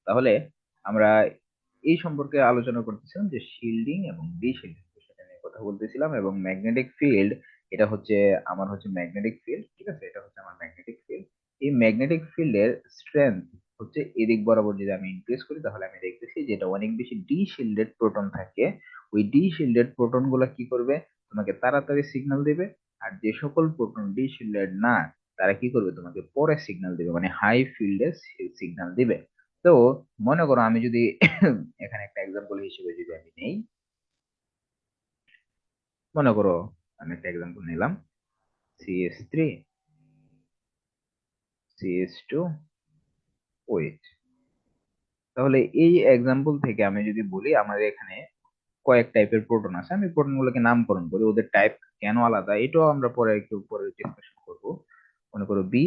তাহলে আমরা এই সম্পর্কে আলোচনা করতেছিলাম যে শিল্ডিং এবং ডিশিল্ডিং সেটা নিয়ে কথা বলতেছিলাম, এবং ম্যাগনেটিক ফিল্ড এটা হচ্ছে আমার হচ্ছে ম্যাগনেটিক ফিল্ড, ঠিক আছে, এটা হচ্ছে আমার ম্যাগনেটিক ফিল্ড। এই ম্যাগনেটিক ফিল্ডের স্ট্রেংথ হচ্ছে এদিক বরাবর যদি আমি ইনক্রিজ করি তাহলে আমি দেখতেছি যেটা অনেক বেশি ডি শিল্ডেড প্রোটন থাকে, ওই ডি শিল্ডেড প্রোটন গুলা কি করবে, তোমাকে তাড়াতাড়ি সিগন্যাল দেবে। আর যে সকল প্রোটন ডি শিল্ডেড না, তারা কি করবে, তোমাকে পরে সিগন্যাল দিবে, মানে হাই ফিল্ডে সিগন্যাল দিবে। তো মনে করো আমি যদি এখানে একটা এক্সাম্পল হিসেবে যদি আমি নেই, মনে করো আমি একটা এক্সাম্পল নিলাম, CH3 CH2 OH। তাহলে এই এক্সাম্পল থেকে আমি যদি বলি আমাদের এখানে কয়েক টাইপের প্রোটন আছে, আমি প্রোটন গুলোকে নামকরণ করি, ওদের টাইপ কেন আলাদা এটাও আমরা পরে একটু পরে ডিসকাশন করব। মনে করো বি,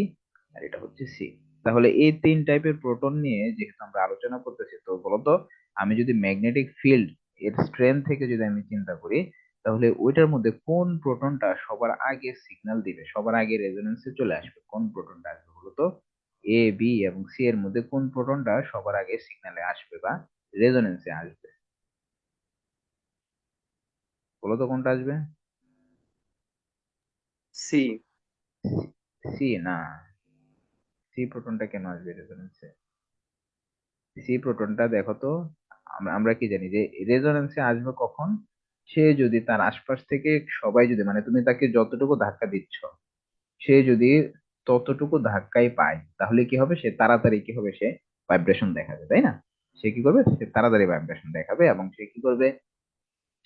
আর এটা হচ্ছে সি। তাহলে এই তিন টাইপের প্রোটন নিয়ে যেহেতু আমরা আলোচনা করতেছি, তো বলতো আমি যদি ম্যাগনেটিক ফিল্ড এর স্ট্রেংথ থেকে যদি আমি চিন্তা করি, তাহলে ওইটার মধ্যে কোন প্রোটনটা সবার আগে সিগন্যাল দিবে, সবার আগে রেজোনেন্সে চলে আসবে, কোন প্রোটনটা আসবে বলতো, এ বি এবং সি এর মধ্যে কোন প্রোটনটা সবার আগে সিগন্যালে আসবে বা রেজোনেন্সে আসবে, বলতো কোনটা আসবে? সি। সি না, সি প্রোটনটা কেন আসবে রেজোনেন্সে? সি প্রোটনটা দেখো তো, আমরা আমরা কি জানি যে রেজোনেন্সে আসবে কখন, সে যদি তার আশপাশ থেকে সবাই যদি, মানে তুমি তাকে যতটুকু ধাক্কা দিচ্ছ, সে যদি ততটুকু ধাক্কাই পায়, তাহলে কি হবে, সে তাড়াতাড়ি কি হবে, সে ভাইব্রেশন দেখাবে, তাই না? সে কি করবে, সে তাড়াতাড়ি ভাইব্রেশন দেখাবে, এবং সে কি করবে,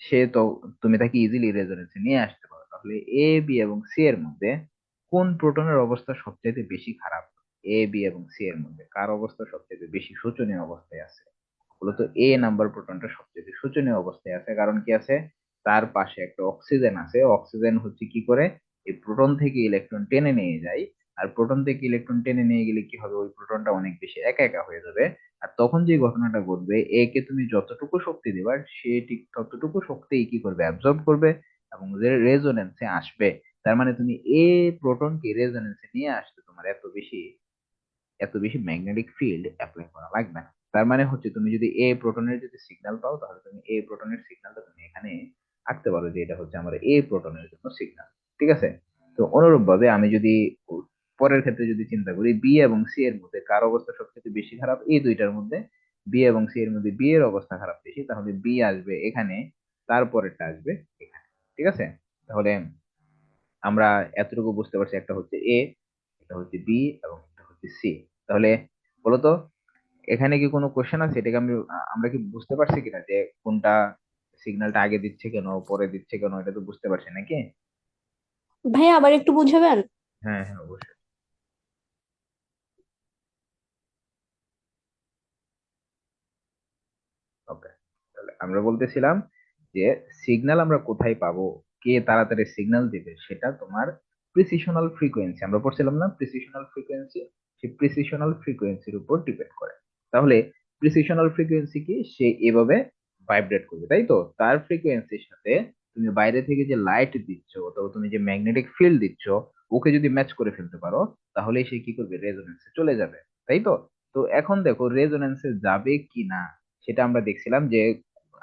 সে তো, তুমি তাকে ইজিলি রেজোনেন্সে নিয়ে আসতে পারো। তাহলে এ বি এবং সি এর মধ্যে কোন প্রোটনের অবস্থা সবচেয়ে বেশি খারাপ? এ বি এবং সি এর মধ্যে কার অবস্থা সবচেয়ে বেশি শোচনীয় অবস্থায় আছে? মূলত এ নাম্বার প্রোটনটা সবচেয়ে শোচনীয় অবস্থায় আছে, কারণ কি আছে, তার পাশে একটা অক্সিজেন আছে, অক্সিজেন হচ্ছে কি করে, এই প্রোটন থেকে ইলেকট্রন টেনে নিয়ে যায়। আর প্রোটন থেকে ইলেকট্রন টেনে নিয়ে গেলে কি হবে, ওই প্রোটনটা অনেক বেশি একা একা হয়ে যাবে। আর তখন যে ঘটনাটা ঘটবে, এ কে তুমি যতটুকু শক্তি দিবা, সে ঠিক ততটুকু শক্তি কি করবে, অ্যাবজর্ব করবে এবং রেজোনেন্সে আসবে। তার মানে তুমি এ প্রোটনকে রেজোনেন্সে নিয়ে আসতে তোমার এত বেশি ম্যাগনেটিক ফিল্ড অ্যাপ্লাই করা লাগবে না। তার মানে হচ্ছে তুমি যদি এ প্রোটনের যদি সিগন্যাল পাও, তাহলে তুমি এ প্রোটনের সিগন্যালটা তুমি এখানে আঁকতে পারো যে এটা হচ্ছে আমার এ প্রোটনের জন্য সিগন্যাল, ঠিক আছে? তো অনুরূপ ভাবে আমি যদি পরের ক্ষেত্রে যদি চিন্তা করি, বি এবং সি এর মধ্যে কার অবস্থা সবচেয়ে বেশি খারাপ, এই দুইটার মধ্যে বি এবং সি এর মধ্যে বি এর অবস্থা খারাপ বেশি, তাহলে বি আসবে এখানে, তারপরেরটা আসবে এখানে, ঠিক আছে? তাহলে আমরা এতটুকু বুঝতে পারছি, একটা হচ্ছে এ, একটা হচ্ছে বি এবং একটা হচ্ছে সি। তাহলে বলতো এখানে কি কোনো কোশ্চেন আছে, এটাকে আমরা কি বুঝতে পারছি কিনা যে কোনটা সিগন্যালটা আগে দিচ্ছে কেন পরে দিচ্ছে কেন, এটা তো বুঝতে পারছি নাকি? ভাইয়া আবার একটু বুঝাবেন? হ্যাঁ হ্যাঁ, অবশ্যই। ওকে, তাহলে আমরা বলতেছিলাম যে সিগন্যাল আমরা কোথায় পাবো, কে তাড়াতাড়ি সিগন্যাল দিবে, সেটা তোমার প্রিসিশনাল ফ্রিকোয়েন্সি, আমরা পড়ছিলাম না প্রিসিশনাল ফ্রিকোয়েন্সি, সেই প্রিসিশনাল ফ্রিকোয়েন্সির উপর ডিপেন্ড করে। তাহলে প্রিসিশনাল ফ্রিকোয়েন্সি কি, সে এভাবে ভাইব্রেট করবে, তাই তো, তার ফ্রিকোয়েন্সির সাথে তুমি বাইরে থেকে যে লাইট দিচ্ছ অথবা তুমি যে ম্যাগনেটিক ফিল্ড দিচ্ছ, ওকে যদি ম্যাচ করে ফেলতে পারো, তাহলে সে কি করবে, রেজোনেন্সে চলে যাবে, তাই তো? তো এখন দেখো রেজোনেন্সে যাবে কি না, সেটা আমরা দেখছিলাম যে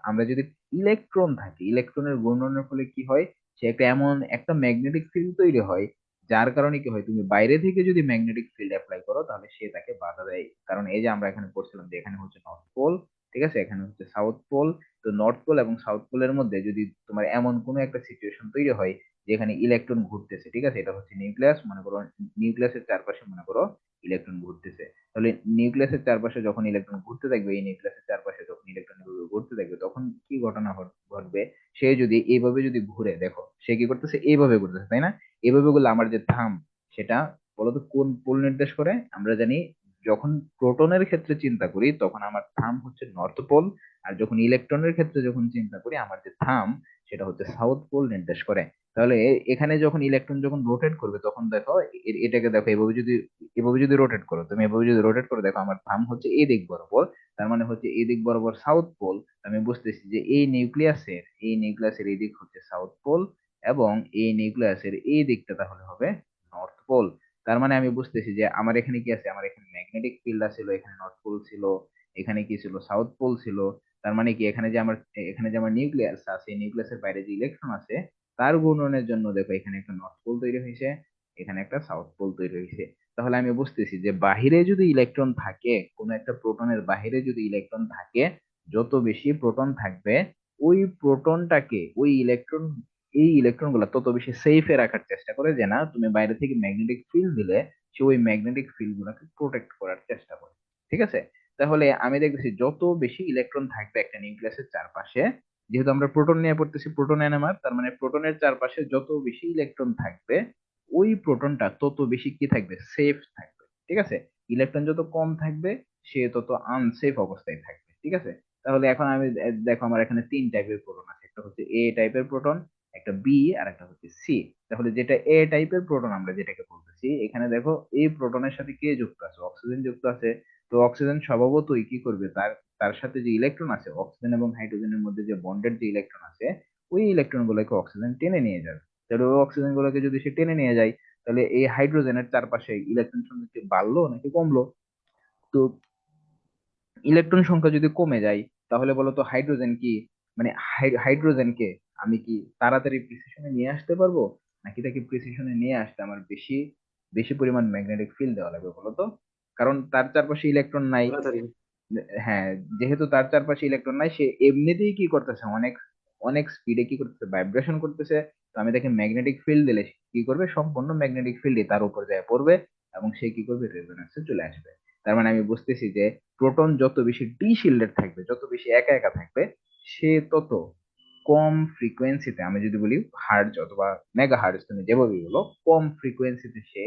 আমরা যদি ইলেকট্রন থাকে, ইলেকট্রনের ঘূর্ণনের ফলে কি হয়, সে একটা এমন একটা ম্যাগনেটিক ফিল্ড তৈরি হয়, যার কারণে কি হয়, তুমি বাইরে থেকে যদি ম্যাগনেটিক ফিল্ড অ্যাপ্লাই করো তাহলে সে তাকে বাধা দেয়। কারণ এই যে আমরা এখানে পড়ছিলাম যে এখানে হচ্ছে নর্থ পোল, ঠিক আছে, এখানে হচ্ছে সাউথ পোল। তো নর্থ পোল এবং সাউথ পোলের মধ্যে যদি তোমার এমন কোনো একটা সিচুয়েশন তৈরি হয় যেখানে ইলেকট্রন ঘুরতেছে, ঠিক আছে, এটা হচ্ছে নিউক্লিয়াস, মনে করো নিউক্লিয়াসের চারপাশে মনে করো ইলেকট্রন ঘুরতেছে, তাহলে নিউক্লিয়াসের চারপাশে যখন ইলেকট্রন ঘুরতে থাকবে, এই নিউক্লিয়াসের চারপাশে যখন ইলেকট্রন ঘুরতে থাকবে, তখন কি ঘটনা ঘটবে, সে যদি এইভাবে যদি ঘুরে, দেখো সে কি করতেছে, এইভাবে ঘুরতেছে, তাই না? এইভাবে গুলো আমার যে থাম, সেটা বলতো কোন পোল নির্দেশ করে, আমরা জানি যখন প্রোটনের ক্ষেত্রে চিন্তা করি তখন আমার থাম হচ্ছে নর্থ পোল, আর যখন ইলেকট্রনের ক্ষেত্রে যখন চিন্তা করি আমার যে থাম, সেটা হচ্ছে সাউথ পোল নির্দেশ করে। তাহলে এখানে যখন ইলেকট্রন যখন রোটেট করবে, তখন দেখো এটাকে দেখো এভাবে যদি রোটেট করো, তুমি এভাবে যদি রোটেট করো, দেখো আমার থাম হচ্ছে এই দিক বরাবর, তার মানে হচ্ছে এই দিক বরাবর সাউথ পোল। আমি বুঝতেছি যে এই নিউক্লিয়াসের এই দিক হচ্ছে সাউথ পোল, এবং এই নিউক্লিয়াসের এই দিকটা তাহলে হবে নর্থ পোল। তার মানে আমি বুঝতেছি যে আমার এখানে কি আছে, আমার এখানে ম্যাগনেটিক ফিল্ড ছিল, এখানে নর্থ পোল ছিল, এখানে কি ছিল, সাউথ পোল ছিল। তার মানে কি এখানে যে আমার নিউক্লিয়াস আছে, নিউক্লিয়াসের বাইরে যে ইলেকট্রন আছে তার ঘূর্ণনের জন্য দেখো এখানে একটা নর্থ পোল তৈরি হয়েছে, এখানে একটা সাউথ পোল তৈরি হয়েছে। তাহলে আমি বুঝতেছি যে বাহিরে যদি ইলেকট্রন থাকে, কোন একটা প্রোটনের বাহিরে যদি ইলেকট্রন থাকে, যত বেশি প্রোটন থাকবে ওই প্রোটনটাকে ওই ইলেকট্রন এই ইলেকট্রন গুলা তত বেশি সেফে রাখার চেষ্টা করে, যে না তুমি বাইরে থেকে ম্যাগনেটিক ফিল্ড দিলে সে ওই ম্যাগনেটিক ফিল্ড গুলাকে প্রোটেক্ট করার চেষ্টা করে। ঠিক আছে, তাহলে আমি দেখতেছি যত বেশি ইলেকট্রন থাকবে একটা নিউক্লিয়াসের চারপাশে, যেহেতু আমরা প্রোটন নিয়ে পড়তেছি, প্রোটন এনএমআর, তার মানে প্রোটনের চারপাশে যত বেশি ইলেকট্রন থাকবে ওই প্রোটনটা তত বেশি কি থাকবে, সেফ থাকবে। ঠিক আছে, ইলেকট্রন যত কম থাকবে সে তত আনসেফ অবস্থায় থাকবে। ঠিক আছে, তাহলে এখন আমি দেখো আমার এখানে তিন টাইপের প্রোটন আছে, একটা হচ্ছে এ টাইপের প্রোটন, একটা বি, আর একটা হচ্ছে সি। তাহলে যেটা এ টাইপের প্রোটন আমরা যেটাকে বলতেছি, এখানে দেখো এই প্রোটনের সাথে কে যুক্ত আছে, অক্সিজেন যুক্ত আছে। তো অক্সিজেন স্বভাবতই কি করবে, তার তার সাথে যে ইলেকট্রন আছে, অক্সিজেন এবং হাইড্রোজেনের মধ্যে যে বন্ডেড যে ইলেকট্রন আছে, ওই ইলেকট্রন গুলোকে অক্সিজেন টেনে নিয়ে যাবে। তাহলে ওই অক্সিজেন গুলোকে যদি সে টেনে নিয়ে যায়, তাহলে এই হাইড্রোজেনের চারপাশে ইলেকট্রন সংখ্যা কি বাড়লো নাকি কমলো? তো ইলেকট্রন সংখ্যা যদি কমে যায়, তাহলে বলো তো হাইড্রোজেন কি, মানে হাইড্রোজেনকে আমি কি তাড়াতাড়ি প্রিসিশনে নিয়ে আসতে পারবো, নাকি তাকে প্রিসিশনে নিয়ে আসতে আমার বেশি বেশি পরিমাণ ম্যাগনেটিক ফিল্ড দেওয়া লাগবে বলো তো? কারণ তার চারপাশে ইলেকট্রন নাই। তাড়াতাড়ি। হ্যাঁ, যেহেতু তার চারপাশে ইলেকট্রন নাই, সে এমনিতেই কি করতেছে, অনেক অনেক স্পিডে কি করতেছে, ভাইব্রেশন করতেছে। তো আমি তাকে ম্যাগনেটিক ফিল্ড দিলে সে কি করবে, সম্পূর্ণ ম্যাগনেটিক ফিল্ডে তার উপর যায় পড়বে, এবং সে কি করবে, রেজোন্যান্সে চলে আসবে। তার মানে আমি বুঝতেছি যে প্রোটন যত বেশি ডি শিল্ডেড থাকবে, যত বেশি একা একা থাকবে, সে তত কম ফ্রিকোয়েন্সিতে, আমি যদি বলি হার্জ অথবা মেগা হার্জ, তুমি যেভাবে বলো, কম ফ্রিকোয়েন্সিতে সে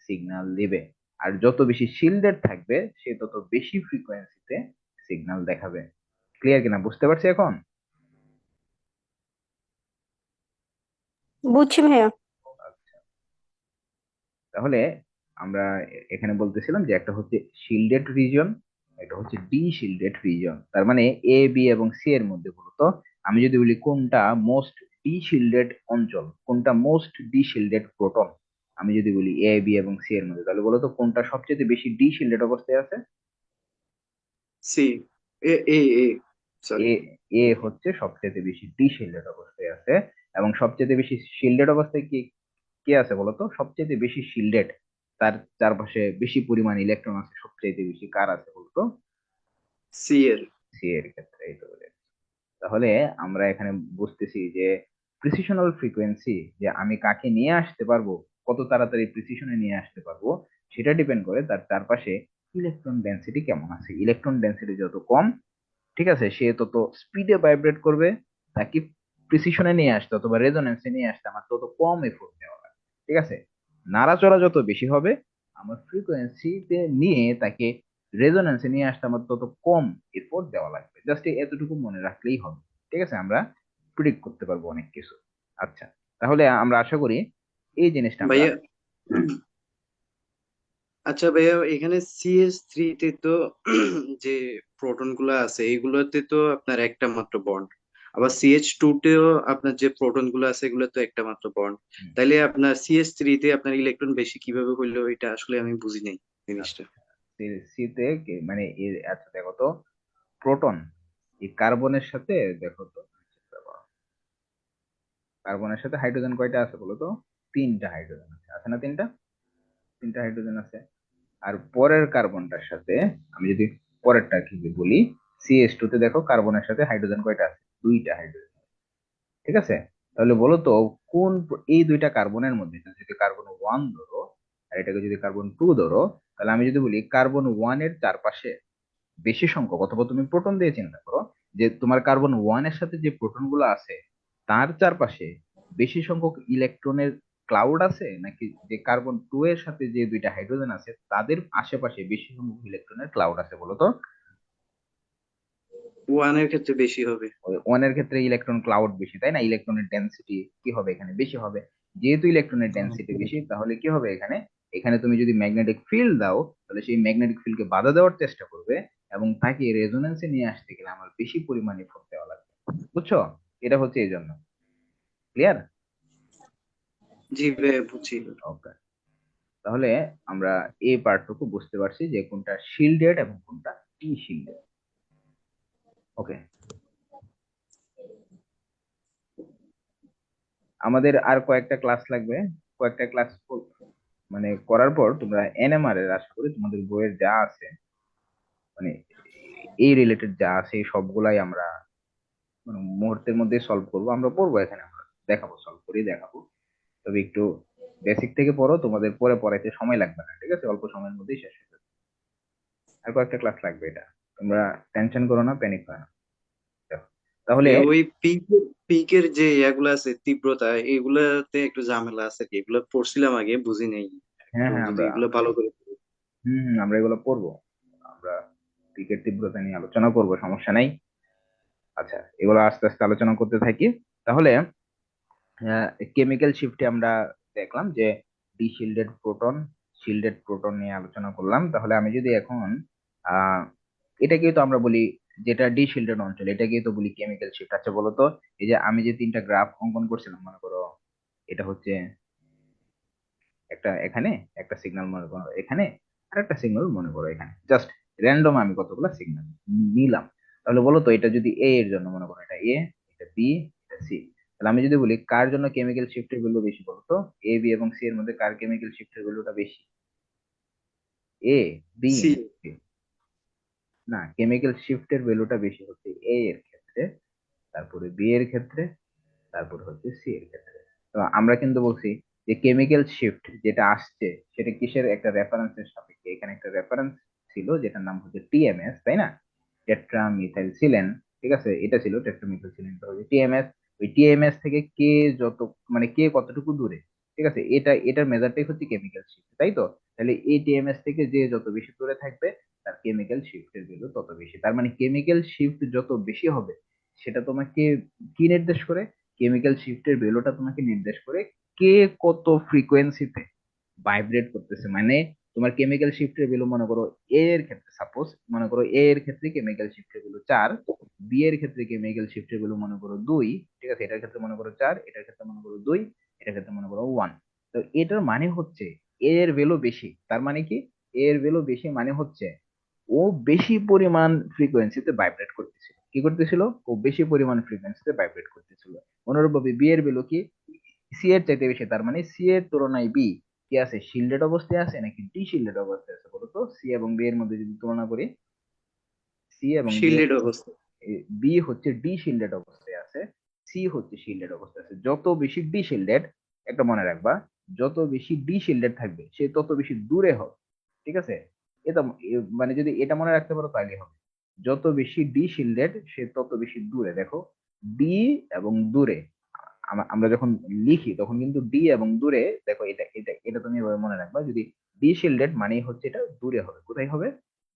সিগন্যাল দিবে। আর যত বেশি শিল্ডেড থাকবে সে তত বেশি ফ্রিকোয়েন্সিতে সিগন্যাল দেখাবে। ক্লিয়ার কিনা, বুঝতে পারছি এখন? বুঝছি ভাইয়া। আচ্ছা, তাহলে আমরা এখানে বলতেছিলাম যে একটা হচ্ছে শিল্ডেড রিজন, একটা হচ্ছে ডি শিল্ডেড রিজন। তার মানে এ বি এবং সি এর মধ্যে বলতো আমি যদি বলি কোনটা মোস্ট ডি শিল্ডেড অঞ্চল, কোনটা মোস্ট ডি শিল্ডেড প্রোটন, আমি যদি বলি এ বি এবং সি এর মধ্যে, তাহলে বলতো কোনটা সবচেয়ে বেশি ডি শিল্ডেড অবস্থায় আছে? সি। এ সরি। এ এ হচ্ছে সবচেয়ে বেশি ডি শিল্ডেড অবস্থায় আছে। এবং সবচেয়ে বেশি শিল্ডেড অবস্থায় কি কে আছে বলতো, সবচেয়ে বেশি শিল্ডেড, তার চারপাশে বেশি পরিমাণ ইলেকট্রন আছে, সবচেয়ে বেশি কার আছে বলতো? সি এর। সি এর ক্ষেত্রে, এই তো বলে। তাহলে আমরা এখানে বুঝতেছি যে প্রিসিশনাল ফ্রিকোয়েন্সি, যে আমি কাকে নিয়ে আসতে পারবো, কত তাড়াতাড়ি প্রিসিশনে নিয়ে আসতে পারবো, সেটা ডিপেন্ড করে তার চারপাশে ইলেকট্রন ডেন্সিটি কেমন আছে। ইলেকট্রন ডেন্সিটি যত কম, ঠিক আছে, সে তত স্পিডে ভাইব্রেট করবে। তাকে প্রিসিশনে নিয়ে আসতে অথবা রেজোনেন্সে নিয়ে আসতে আমার তত কম এফোর্ট দেওয়া লাগে। ঠিক আছে, নাড়াচড়া যত বেশি হবে, আমার ফ্রিকোয়েন্সিতে নিয়ে তাকে রেজোনেন্সে নিয়ে আসতে আমার তত কম এফোর্ট দেওয়া লাগবে। জাস্ট এতটুকু মনে রাখলেই হবে। ঠিক আছে, আমরা প্রিডিক্ট করতে পারবো অনেক কিছু। আচ্ছা, তাহলে আমরা আশা করি এই জিনিসটা আমরা, ভাইয়া, হ্যাঁ। আচ্ছা ভাইয়া, এখানে CH3 তে তো যে প্রোটন গুলো আছে এগুলোতে তো আপনার একটা মাত্র বন্ড, আবার CH2 তেও আপনার যে প্রোটন গুলো আছে এগুলো তো একটা মাত্র বন্ড। হুম, তাইলে আপনার CH3 তে আপনার ইলেকট্রন বেশি কিভাবে হইলো, এটা আসলে আমি বুঝি নাই জিনিসটা। আচ্ছা, সিতে মানে আচ্ছা দেখো তো, প্রোটন এই কার্বনের সাথে, দেখো তো, কার্বনের সাথে হাইড্রোজেন কয়টা আছে বলো তো? তিনটা হাইড্রোজেন আছে, আছে না তিনটা? তিনটা হাইড্রোজেন আছে। আর পরের কার্বনটার সাথে, আমি যদি পরেরটা কি বলি, CH2 তে দেখো কার্বনের সাথে হাইড্রোজেন কয়টা আছে, দুইটা হাইড্রোজেন। ঠিক আছে, তাহলে বলো তো এই দুইটা কার্বনের মধ্যে, এটা যদি কার্বন 1 ধরো আর এটাকে যদি কার্বন 2 ধরো, তাহলে আমি যদি বলি কার্বন 1 এর চারপাশে বেশি সংখ্যক, অথবা তুমি প্রোটন দিয়ে চিন্তা করো, যে তোমার কার্বন 1 এর সাথে যে প্রোটন গুলো আছে তার চারপাশে বেশি সংখ্যক ইলেকট্রনের ক্লাউড আছে, নাকি যে কার্বন 2 এর সাথে যে দুইটা হাইড্রোজেন আছে তাদের আশেপাশে বেশি সংখ্যক ইলেকট্রনের ক্লাউড আছে বলো তো? ওয়ানের ক্ষেত্রে বেশি হবে। ওয়ানের ক্ষেত্রে ইলেকট্রন ক্লাউড বেশি, তাই না? ইলেকট্রনের ডেন্সিটি কি হবে এখানে, বেশি হবে। যেহেতু ইলেকট্রনের ডেন্সিটি বেশি, তাহলে কি হবে এখানে, এখানে তুমি যদি ম্যাগনেটিক ফিল্ড দাও, তাহলে সেই ম্যাগনেটিক ফিল্ডকে বাধা দেওয়ার চেষ্টা করবে, এবং তাকে রেজোনেন্সে নিয়ে আসতে গেলে আমার বেশি পরিমাণে ফোর্স দেওয়া লাগবে। বুঝছো? এটা হচ্ছে এই জন্য। ক্লিয়ার? জি ভাইয়া, বুঝছি। ওকে, তাহলে আমরা এই পার্টটুকু বুঝতে পারছি যে কোনটা শিল্ডেড এবং কোনটা টি শিল্ডেড। ওকে, আমাদের আর কয়েকটা ক্লাস লাগবে। কয়েকটা ক্লাস মানে করার পর তোমরা এনএমআর এর, আশা করি তোমাদের বইয়ের যা আছে, মানে এই রিলেটেড যা আছে এই সবগুলাই আমরা মানে মুহূর্তের মধ্যে সলভ করবো, আমরা পড়বো এখানে, আমরা দেখাবো, সলভ করে দেখাবো। তবে একটু বেসিক থেকে পড়ো, তোমাদের পরে পড়াইতে সময় লাগবে না, ঠিক আছে, অল্প সময়ের মধ্যেই শেষ হয়ে যাবে। আর কয়েকটা ক্লাস লাগবে, এটা তোমরা টেনশন করো না, প্যানিক করো না। দেখো, তাহলে ওই পিকের যে ইয়াগুলো আছে তীব্রতা, এগুলাতে একটু ঝামেলা আছে কি, এগুলো পড়ছিলাম আগে বুঝি নেই, হ্যাঁ একটু হ্যাঁ, যদি আমরা এগুলো ভালো করে আমরা এগুলো পড়বো। আমরা ক্রিকেট তীব্রতা নিয়ে আলোচনা করবো, সমস্যা নাই। আচ্ছা, এগুলো আস্তে আস্তে আলোচনা করতে থাকি। তাহলে কেমিক্যাল শিফটে আমরা দেখলাম যে D shielded proton, shielded proton নিয়ে আলোচনা করলাম। তাহলে আমি যদি এখন আহ এটাকেই তো আমরা বলি, যেটা ডি শিল্ডেড অঞ্চল, এটাকেই তো বলি কেমিক্যাল শিফট। আচ্ছা বলো তো, এই যে আমি যে তিনটা গ্রাফ অঙ্কন করছিলাম, মনে করো এটা হচ্ছে একটা, এখানে একটা সিগন্যাল মনে করো, এখানে আর একটা সিগন্যাল মনে করো এখানে, জাস্ট র্যান্ডম আমি কতগুলো সিগন্যাল নিলাম। তাহলে বলো তো, এটা যদি এ এর জন্য মনে করো, এটা এ, এটা বি, এটা সি, তাহলে আমি যদি বলি কার জন্য কেমিক্যাল শিফটের ভ্যালু বেশি, বলো তো এ বি এবং সি এর মধ্যে কার কেমিক্যাল শিফটের ভ্যালুটা বেশি, এ, বি সি। না সি? না, কেমিক্যাল শিফটের ভ্যালুটা বেশি হচ্ছে এ এর ক্ষেত্রে, তারপরে বি এর ক্ষেত্রে, তারপর হচ্ছে সি এর ক্ষেত্রে। তো আমরা কিন্তু বলছি যে কেমিক্যাল শিফট যেটা আসছে সেটা কিসের একটা রেফারেন্সের সাপেক্ষে, এখানে একটা রেফারেন্স ছিল যেটার নাম হচ্ছে টিএমএস, তাই না, টেট্রামিথাইলসিলেন। ঠিক আছে, এটা ছিল টেট্রামিথাইলসিলেন, তো হচ্ছে টিএমএস। ওই টিএমএস থেকে কে যত, মানে কে কতটুকু দূরে, ঠিক আছে, এটার মেজারটাই হচ্ছে কেমিক্যাল শিফট, তাই তো। তাহলে এই টিএমএস থেকে যে যত বেশি দূরে থাকবে তার কেমিক্যাল শিফটের ভ্যালু তত বেশি। তার মানে কেমিক্যাল শিফট যত বেশি হবে, সেটা তোমাকে কি নির্দেশ করে, কেমিক্যাল শিফটের ভ্যালুটা তোমাকে নির্দেশ করে কে কত ফ্রিকোয়েন্সিতে ভাইব্রেট করতেছে। মানে তোমার কেমিক্যাল শিফটের ভ্যালু মনে করো এ এর ক্ষেত্রে, সাপোজ মনে করো এ এর ক্ষেত্রে কেমিক্যাল শিফটের ভ্যালু 4, বি এর ক্ষেত্রে কেমিক্যাল শিফটের ভ্যালু মনে করো 2, ঠিক আছে, এটার ক্ষেত্রে মনে করো 4, এটার ক্ষেত্রে মনে করো 2, এটার ক্ষেত্রে মনে করো 1। তো এটার মানে হচ্ছে এ এর ভ্যালু বেশি, তার মানে কি, এ এর ভ্যালু বেশি মানে হচ্ছে ও বেশি পরিমাণ ফ্রিকোয়েন্সিতে ভাইব্রেট করতেছিল। কি করতেছিল? ও বেশি পরিমাণ ফ্রিকোয়েন্সিতে ভাইব্রেট করতেছিল। অনুরূপভাবে বি এর ভ্যালু কি, সি এর চাইতে বেশি, তার মানে সি এর তুলনায় বি কি আছে, শিল্ডেড অবস্থায় আছে নাকি ডি শিল্ডেড অবস্থায় আছে, বলতো সি এবং বি এর মধ্যে যদি তুলনা করি, সি এবং বি এর, শিল্ডেড অবস্থা। বি হচ্ছে ডি শিল্ডেড অবস্থায় আছে, সি হচ্ছে শিল্ডেড অবস্থায় আছে। যত বেশি ডি শিল্ডেড, একটা মনে রাখবা, যত বেশি ডি শিল্ডেড থাকবে সে তত বেশি দূরে হবে, ঠিক আছে। এটা মানে যদি এটা মনে রাখতে পারো তাহলে হবে, যত বেশি ডি শিল্ডেড সে তত বেশি দূরে। দেখো, ডি এবং দূরে, আমরা যখন লিখি তখন কিন্তু ডি এবং দূরে, দেখো এটা এটা এটা তুমি এভাবে মনে রাখবা, যদি ডি শিল্ডেড মানে হচ্ছে এটা দূরে হবে, কোথায় হবে,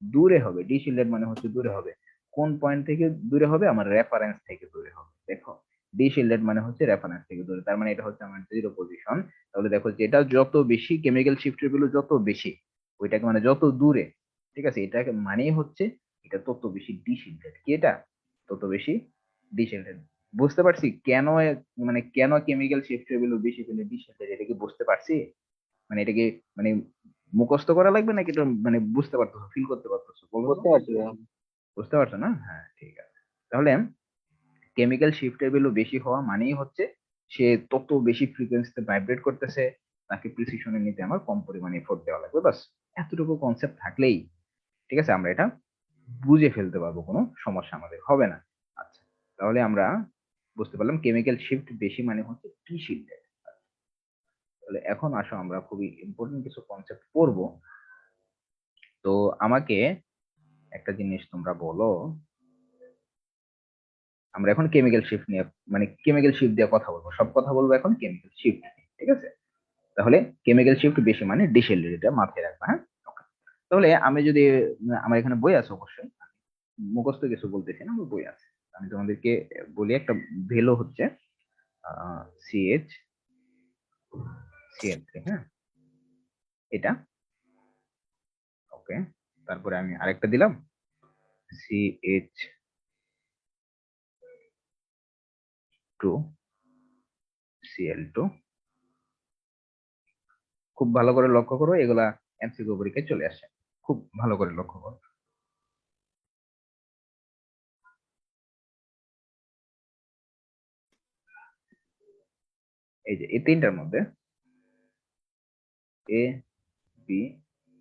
দূরে হবে, ডি শিল্ডেড মানে হচ্ছে দূরে হবে। কোন পয়েন্ট থেকে দূরে হবে, আমার রেফারেন্স থেকে দূরে হবে। দেখো, ডি শিল্ডেড মানে হচ্ছে রেফারেন্স থেকে দূরে, তার মানে এটা হচ্ছে আমার জিরো পজিশন। তাহলে দেখো যে এটা যত বেশি কেমিক্যাল শিফটের ভ্যালু যত বেশি, ওইটাকে মানে যত দূরে, ঠিক আছে, এটাকে মানেই হচ্ছে এটা তত বেশি ডি শিল্ডেড, কি এটা তত বেশি ডি শিল্ডেড। বুঝতে পারছি কেন মানে কেন কেমিক্যাল শিফটের ভ্যালু বেশি পেলে ডি শিল্ডেড, এটা কি বুঝতে পারছি? মানে এটা কি মানে মুখস্থ করা লাগবে নাকি এটা মানে বুঝতে পারতেছো, ফিল করতে পারতেছো, বলো তো। বুঝতে পারছি ভাইয়া। বুঝতে পারছো না? হ্যাঁ, ঠিক আছে। তাহলে কেমিক্যাল শিফটের ভ্যালু বেশি হওয়া মানেই হচ্ছে সে তত বেশি ফ্রিকোয়েন্সিতে ভাইব্রেট করতেছে, তাকে প্রিসিশনে নিতে আমার কম পরিমাণে এফোর্ট দেওয়া লাগবে, বাস। এতটুকু কনসেপ্ট থাকলেই, ঠিক আছে, আমরা এটা বুঝে ফেলতে পারবো, কোনো সমস্যা আমাদের হবে না। আচ্ছা, তাহলে আমরা বুঝতে পারলাম কেমিক্যাল শিফট বেশি মানে হচ্ছে টি শিল্ডেড। তাহলে এখন আসো আমরা খুবই ইম্পর্টেন্ট কিছু কনসেপ্ট পড়বো। তো আমাকে একটা জিনিস তোমরা বলো, আমরা এখন কেমিক্যাল শিফট নিয়ে, মানে কেমিক্যাল শিফট দিয়ে কথা বলবো, সব কথা বলবো এখন কেমিক্যাল শিফট, ঠিক আছে। তাহলে কেমিক্যাল শিফট বেশি মানে ডিসেলের, এটা মাথায় রাখবা, হ্যাঁ। Okay. তাহলে আমি যদি, আমার এখানে বই আছে অবশ্যই, মুখস্থ কিছু বলতেছি না, আমার বই আছে। আমি তোমাদেরকে বলি, একটা ভেলো হচ্ছে সিএইচ, সিএল3, হ্যাঁ, এটা, ওকে। তারপরে আমি আরেকটা দিলাম CH2, CL2। খুব ভালো করে লক্ষ্য করো, এগুলা এমসিকিউ পরীক্ষায় চলে আসে, খুব ভালো করে লক্ষ্য করো। এই যে এই তিনটার মধ্যে এ, বি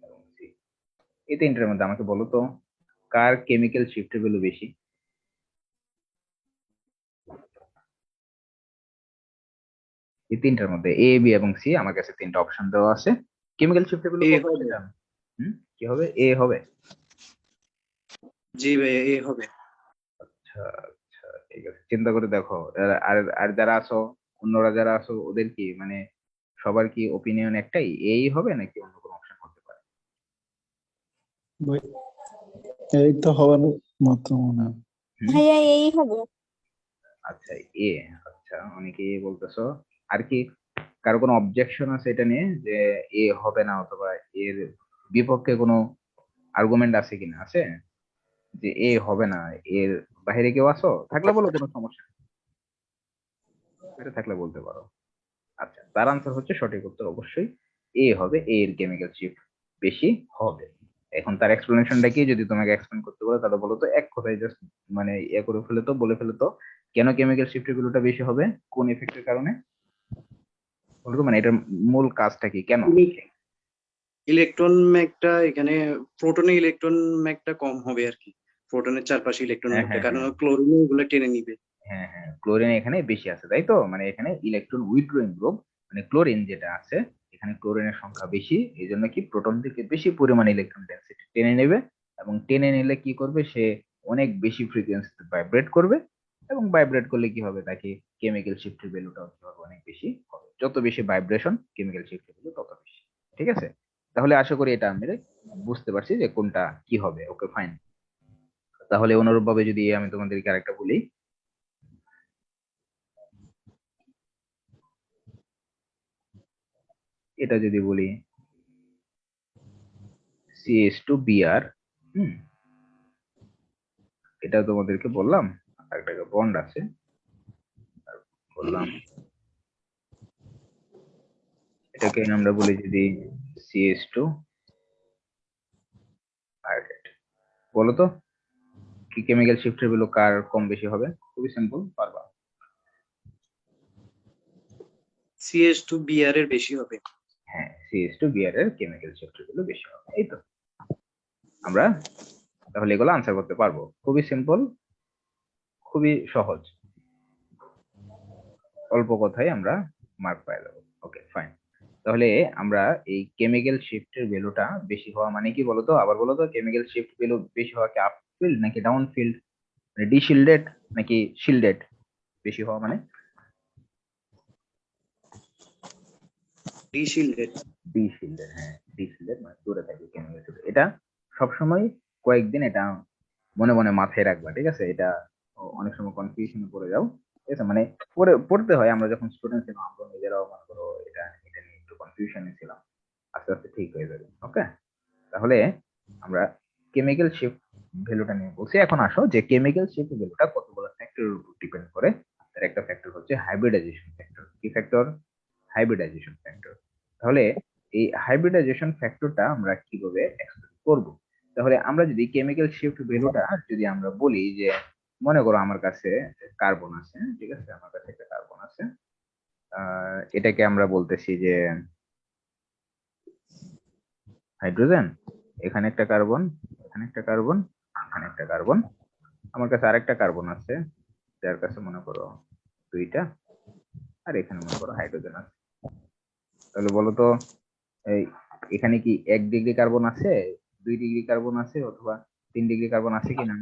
এবং সি, এই তিনটার মধ্যে আমাকে বলো তো কার কেমিক্যাল শিফটের ভ্যালু বেশি? এই তিনটার মধ্যে এ, বি এবং সি আমার কাছে তিনটা অপশন দেওয়া আছে। কেমিক্যাল শিফটের ভ্যালু এ কত হবে। সেটা কি হবে? এ হবে। জি ভাইয়া এ হবে। আচ্ছা আচ্ছা, ঠিক আছে, চিন্তা করে দেখো। আর আর যারা আছো, অন্যরা যারা আছো, ওদের কি মানে সবার কি ওপিনিয়ন একটাই এই হবে নাকি অন্য কোনো অপশন হতে পারে? ভাই, এই তো হওয়ার মতো মনে হয়। হুম, ভাইয়া এই হবে। আচ্ছা এ। আচ্ছা, অনেকে এ বলতেছো। আর কি কারো কোনো অবজেকশন আছে এটা নিয়ে যে এ হবে না, অথবা এর বিপক্ষে কোনো আর্গুমেন্ট আছে কিনা? আছে যে এ হবে না, এর বাইরে কেউ আছো? থাকলে বলো, কোনো সমস্যা নেই, এটা থাকলে বলতে পারো। আচ্ছা, তার আনসার হচ্ছে সঠিক উত্তর অবশ্যই এ হবে, এ এর কেমিক্যাল শিফট বেশি হবে। এখন তার এক্সপ্লেনেশনটা কি যদি তোমাকে এক্সপ্লেন করতে বলো, তাহলে বলো তো এক কথায় জাস্ট মানে ইয়ে করে ফেলে তো, বলে ফেলে তো কেন কেমিক্যাল শিফটের ভ্যালুটা বেশি হবে, কোন ইফেক্টের কারণে বলো তো, মানে এটার মূল কাজটা কি, কেন? ইলেকট্রন ম্যাগটা এখানে প্রোটনে ইলেকট্রন ম্যাগটা কম হবে আর কি, প্রোটনের চারপাশে ইলেকট্রন হ্যাঁ ম্যাগটা, হ্যাঁ কারণ হ্যাঁ ক্লোরিন এগুলো টেনে নিবে। হ্যাঁ হ্যাঁ, ক্লোরিন এখানে বেশি আছে তাই তো, মানে এখানে ইলেকট্রন উইথড্রয়িং গ্রুপ মানে ক্লোরিন যেটা আছে, এখানে ক্লোরিনের সংখ্যা বেশি, এই জন্য কি প্রোটন থেকে বেশি পরিমাণে ইলেকট্রন ডেনসিটি টেনে নেবে, এবং টেনে নিলে কি করবে সে অনেক বেশি ফ্রিকোয়েন্সিতে ভাইব্রেট করবে, এবং ভাইব্রেট করলে কি হবে তাকে কেমিক্যাল শিফটের ভ্যালুটাও কি হবে অনেক বেশি হবে, যত বেশি ভাইব্রেশন কেমিক্যাল শিফটের ভ্যালু তত বেশি। ঠিক আছে, তাহলে আশা করি এটা আমরা বুঝতে পারছি যে কোনটা কি হবে। ওকে ফাইন, তাহলে অনুরূপ ভাবে যদি আমি তোমাদেরকে আরেকটা বলি, এটা যদি বলি CH2Br, হুম, এটা তোমাদেরকে বললাম, আর একটা বন্ড আছে বললাম, এটাকে আমরা বলি যদি CH2 আয়োডাইড। বলো তো কি কেমিক্যাল শিফটের ভ্যালু কার কম বেশি হবে? খুবই সিম্পল, পারবা। CH2Br এর বেশি হবে। হ্যাঁ, CH2Br এর কেমিক্যাল শিফটের ভ্যালু বেশি হবে, এই তো। আমরা তাহলে এগুলো আনসার করতে পারবো, খুবই সিম্পল, খুবই সহজ, অল্প কথায় আমরা মার্ক পাই যাবো। ওকে ফাইন, তাহলে আমরা এই কেমিক্যাল শিফটের ভ্যালুটা বেশি হওয়া মানে কি বলতো, আবার বলো তো, কেমিক্যাল শিফট ভ্যালু বেশি হওয়া কি আপ ফিল্ড নাকি ডাউন ফিল্ড, মানে ডি শিল্ডেড নাকি শিল্ডেড? বেশি হওয়া মানে ডি শিল্ডেড। ডি শিল্ডেড, হ্যাঁ ডি শিল্ডেড মানে দূরে থাকবে কেমিক্যাল শিফট। এটা সবসময় কয়েকদিন এটা মনে মনে মাথায় রাখবা, ঠিক আছে? এটা অনেক সময় কনফিউশনে পড়ে যাও, ঠিক আছে? মানে পড়তে হয়, আমরা যখন স্টুডেন্ট ছিলাম আমরা নিজেরাও মনে করো এটা এটা নিয়ে একটু কনফিউশনে ছিলাম, আস্তে আস্তে ঠিক হয়ে যাবে। ওকে, তাহলে আমরা কেমিক্যাল শিফট ভ্যালুটা নিয়ে বলছি। এখন আসো যে কেমিক্যাল শিফট ভ্যালুটা কতগুলো ফ্যাক্টরের উপর ডিপেন্ড করে। তার একটা ফ্যাক্টর হচ্ছে হাইব্রিডাইজেশন ফ্যাক্টর। কি ফ্যাক্টর? Hybridization factor. তাহলে এই হাইব্রিডাইজেশন ফ্যাক্টরটা আমরা কিভাবে এক্সপ্লেন করব? তাহলে আমরা যদি কেমিক্যাল শিফট ভ্যালুটা যদি আমরা বলি যে, মনে করো আমার কাছে কার্বন আছে, ঠিক আছে, আমার কাছে একটা কার্বন আছে, এটাকে আমরা বলতেছি যে হাইড্রোজেন, এখানে একটা কার্বন, এখানে একটা কার্বন, এখানে একটা কার্বন, আমার কাছে আরেকটা কার্বন আছে যার কাছে মনে করো দুইটা, আর এখানে মনে করো হাইড্রোজেন আছে। তাহলে বলো তো এই এখানে কি 1 ডিগ্রি কার্বন আছে, 2 ডিগ্রি কার্বন আছে, অথবা 3 ডিগ্রি কার্বন আছে কিনা?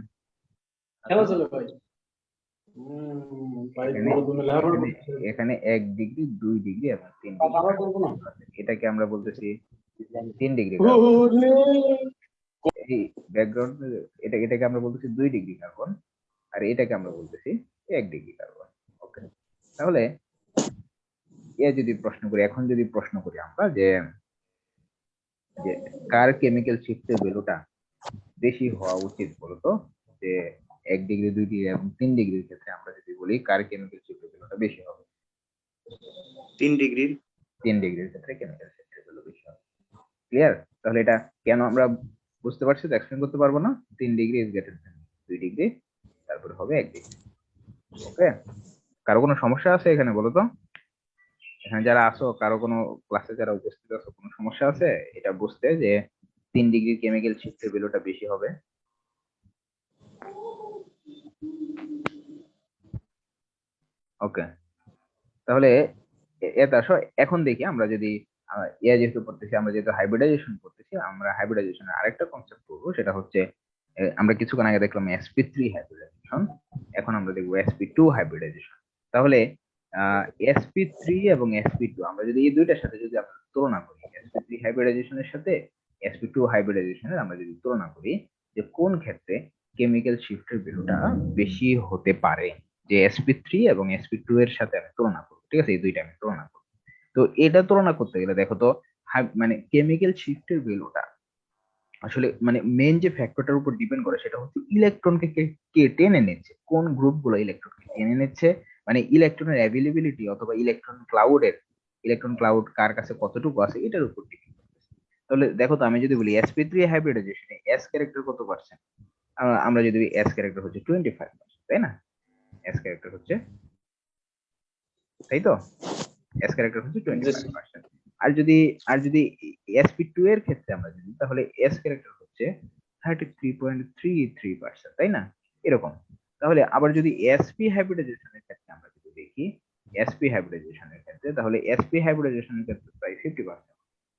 খেলা আছে? চলে ভাই। ভাই এখানে বড় তুমি লেখাপড়া এখানে করতেছো। এখানে 1 ডিগ্রি, 2 ডিগ্রি এবং 3 ডিগ্রি আমরা করবো না। এটাকে আমরা বলতেছি 3 ডিগ্রি কার্বন। ওরে, এই ব্যাকগ্রাউন্ড, এটাকে আমরা বলতেছি 2 ডিগ্রি কার্বন, আর এটাকে আমরা বলতেছি 1 ডিগ্রি কার্বন। ওকে, তাহলে যদি প্রশ্ন করি, এখন যদি প্রশ্ন করি আমরা যে যে কার কেমিক্যাল শিফটের ভ্যালুটা বেশি হওয়া উচিত বলতো, যে 1 ডিগ্রি, 2 ডিগ্রি এবং 3 ডিগ্রির ক্ষেত্রে আমরা যদি বলি কার কেমিক্যাল শিফটের ভ্যালুটা বেশি হবে? 3 ডিগ্রির। 3 ডিগ্রির ক্ষেত্রে কেমিক্যাল শিফটের ভ্যালু বেশি হবে। ক্লিয়ার? তাহলে এটা কেন আমরা বুঝতে পারছি তো, এক্সপ্লেন করতে পারবো না? 3 degree is greater than 2 degree, তারপরে হবে 1 ডিগ্রি। ওকে, কারো কোনো সমস্যা আছে এখানে বলো তো? এখানে যারা আসো কারো কোনো ক্লাসে যারা উপস্থিত আছো কোনো সমস্যা আছে এটা বুঝতে যে 3 ডিগ্রি কেমিক্যাল শিফটের ভ্যালুটা বেশি হবে? ওকে, তাহলে এটা আসো এখন দেখি আমরা যদি ইয়া যেহেতু পড়তেছি, আমরা যেহেতু হাইব্রিডাইজেশন করতেছি, আমরা হাইব্রিডাইজেশনের আরেকটা কনসেপ্ট করবো, সেটা হচ্ছে আমরা কিছুক্ষণ আগে দেখলাম sp3 হাইব্রিডাইজেশন, এখন আমরা দেখবো sp2 হাইব্রিডাইজেশন। তাহলে sp3 এবং sp2 আমরা যদি এই দুইটার সাথে যদি আমরা তুলনা করি, sp3 হাইব্রিডাইজেশনের সাথে sp2 হাইব্রিডাইজেশনের আমরা যদি তুলনা করি, যে কোন ক্ষেত্রে কেমিক্যাল শিফটের ভ্যালুটা বেশি হতে পারে, যে sp3 এবং sp2 এর সাথে আমি তুলনা করবো, ঠিক আছে, এই দুইটা আমি তুলনা করবো। তো এটা তুলনা করতে গেলে দেখো তো, মানে কেমিক্যাল শিফটের ভ্যালুটা আসলে মানে মেইন যে ফ্যাক্টরটার উপর ডিপেন্ড করে সেটা হচ্ছে ইলেকট্রনকে কে কে টেনে নিচ্ছে, কোন গ্রুপগুলো ইলেকট্রনকে টেনে নিচ্ছে, মানে ইলেকট্রনের অ্যাভেলেবিলিটি অথবা ইলেকট্রন ক্লাউড কার কাছে কতটুকু আছে এটার উপর ডিপেন্ড করতেছে। তাহলে দেখো তো, আমি যদি বলি sp3 হাইব্রিডাইজেশনে এস ক্যারেক্টার কত পার্সেন্ট, আমরা যদি এস ক্যারেক্টার হচ্ছে 25%, তাই না? এস ক্যারেক্টার হচ্ছে, তাই তো, এস ক্যারেক্টার হচ্ছে 25%। আর যদি sp2 এর ক্ষেত্রে আমরা যদি, তাহলে এস ক্যারেক্টার হচ্ছে 33.33%, তাই না? এরকম। তাহলে আবার যদি sp হাইব্রিডাইজেশনের ক্ষেত্রে আমরা যদি দেখি, sp হাইব্রিডাইজেশনের ক্ষেত্রে, তাহলে sp হাইব্রিডাইজেশনের ক্ষেত্রে প্রায় 50%,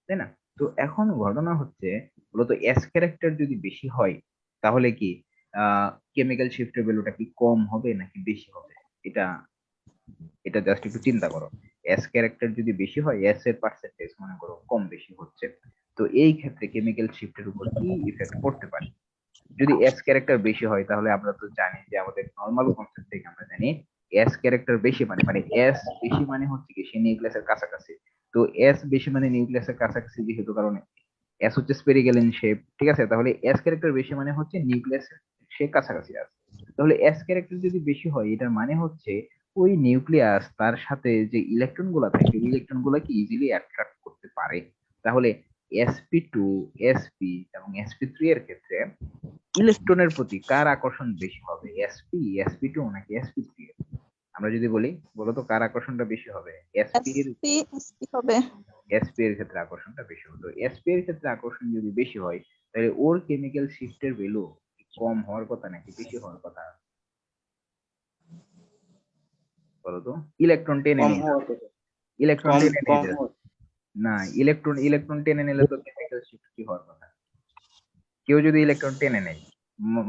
তাই না? তো এখন ঘটনা হচ্ছে মূলত এস ক্যারেক্টার যদি বেশি হয় তাহলে কি কেমিক্যাল শিফটের ভ্যালুটা কি কম হবে নাকি বেশি হবে? এটা এটা জাস্ট একটু চিন্তা করো। এস ক্যারেক্টার যদি বেশি হয়, এস এর পার্সেন্টেজ মনে করো কম বেশি হচ্ছে, তো এই ক্ষেত্রে কেমিক্যাল শিফটের উপর কি ইফেক্ট পড়তে পারে? যদি এস ক্যারেক্টার বেশি হয় তাহলে আমরা তো জানি যে আমাদের নর্মাল কনসেপ্ট থেকে আমরা জানি এস ক্যারেক্টার বেশি মানে এস বেশি মানে হচ্ছে কি সে নিউক্লিয়াসের কাছাকাছি। তো এস বেশি মানে নিউক্লিয়াসের কাছাকাছি যেহেতু, কারণ এস হচ্ছে স্পেরিক্যাল ইন শেপ, ঠিক আছে, তাহলে এস ক্যারেক্টার বেশি মানে হচ্ছে নিউক্লিয়াসের সে কাছাকাছি আছে। তাহলে এস ক্যারেক্টার যদি বেশি হয় এটার মানে হচ্ছে ওই নিউক্লিয়াস তার সাথে যে ইলেকট্রন গুলা থাকে ইলেকট্রন গুলাকে ইজিলি অ্যাট্রাক্ট করতে পারে। তাহলে sp2, sp এবং sp3 এর ক্ষেত্রে ইলেকট্রনের প্রতি কার আকর্ষণ বেশি হবে, sp2 নাকি sp3 এর? আমরা যদি বলি, বলতো কার আকর্ষণটা বেশি হবে? এসপি হবে। sp এর ক্ষেত্রে আকর্ষণটা বেশি হবে। তো sp এর ক্ষেত্রে আকর্ষণ যদি বেশি হয় তাহলে ওর কেমিক্যাল শিফটের ভ্যালু কম হওয়ার কথা নাকি বেশি হওয়ার কথা? বলতো, ইলেকট্রন টেনে কম নিয়ে হওয়ার যাচ্ছে, কথা। ইলেকট্রন কম টেনে নিয়ে কম যাচ্ছে। হওয়ার না, ইলেকট্রন টেনে নিলে তো কেমিক্যাল শিফট কি হওয়ার কথা? কেউ যদি ইলেকট্রন টেনে নেয়,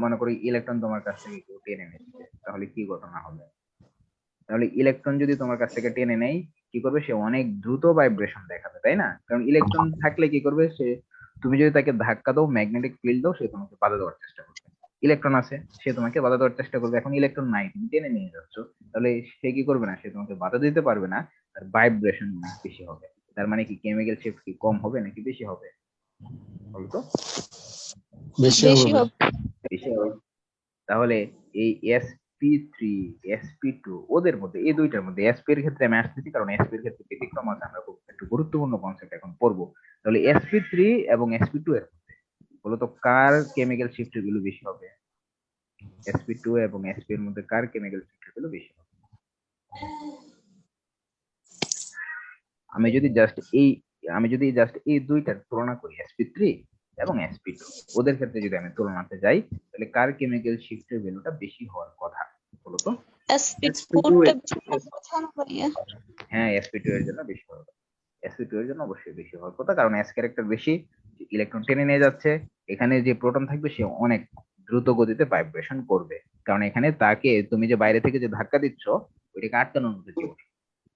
মনে করি ইলেকট্রন তোমার কাছ থেকে কেউ টেনে নিচ্ছে, তাহলে কি ঘটনা হবে? তাহলে ইলেকট্রন যদি তোমার কাছ থেকে টেনে নেয়, কি করবে? সে অনেক দ্রুত ভাইব্রেশন দেখাবে, তাই না? কারণ ইলেকট্রন থাকলে কি করবে সে, তুমি যদি তাকে ধাক্কা দাও, ম্যাগনেটিক ফিল্ড দাও, সে তোমাকে বাধা দেওয়ার চেষ্টা করবে। ইলেকট্রন আছে, সে তোমাকে বাধা দেওয়ার চেষ্টা করবে। এখন ইলেকট্রন নাই, তুমি টেনে নিয়ে যাচ্ছ, তাহলে সে কি করবে না, সে তোমাকে বাধা দিতে পারবে না, তার ভাইব্রেশন বেশি হবে। তার মানে কি কেমিক্যাল শিফট কি কম হবে নাকি বেশি হবে? বলতো। বেশি বেশি হবে। হবে। বেশি হবে। তাহলে এই sp3, sp2 ওদের মধ্যে, এই দুইটার মধ্যে sp এর ক্ষেত্রে আমি আসতেছি, কারণ sp এর ক্ষেত্রে ব্যতিক্রম আছে, আমরা খুব একটু গুরুত্বপূর্ণ কনসেপ্ট এখন পড়বো। তাহলে sp3 এবং sp2 এর মধ্যে বলতো কার কেমিক্যাল শিফটের ভ্যালু বেশি হবে? sp2 এবং sp এর মধ্যে কার কেমিক্যাল শিফটের ভ্যালু বেশি হবে? আমি যদি জাস্ট এই এই দুইটার তুলনা করি, sp3 এবং sp2, ওদের ক্ষেত্রে যদি আমি তুলনাতে যাই, তাহলে কার কেমিক্যাল শিফটের ভ্যালুটা বেশি হওয়ার কথা বলতো? এসপি sp2 কোডটা বেশি হওয়ার কথা না ভাইয়া? হ্যাঁ, sp2 এর জন্য বেশি হওয়ার কথা, sp2 এর জন্য অবশ্যই বেশি হওয়ার কথা, কারণ s ক্যারেক্টার বেশি, ইলেকট্রন টেনে নিয়ে যাচ্ছে, এখানে যে প্রোটন থাকবে সে অনেক দ্রুত গতিতে ভাইব্রেশন করবে, কারণ এখানে তাকে তুমি যে বাইরে থেকে যে ধাক্কা দিচ্ছ ওইটাকে আটকানোর মধ্যে কেউ নেই।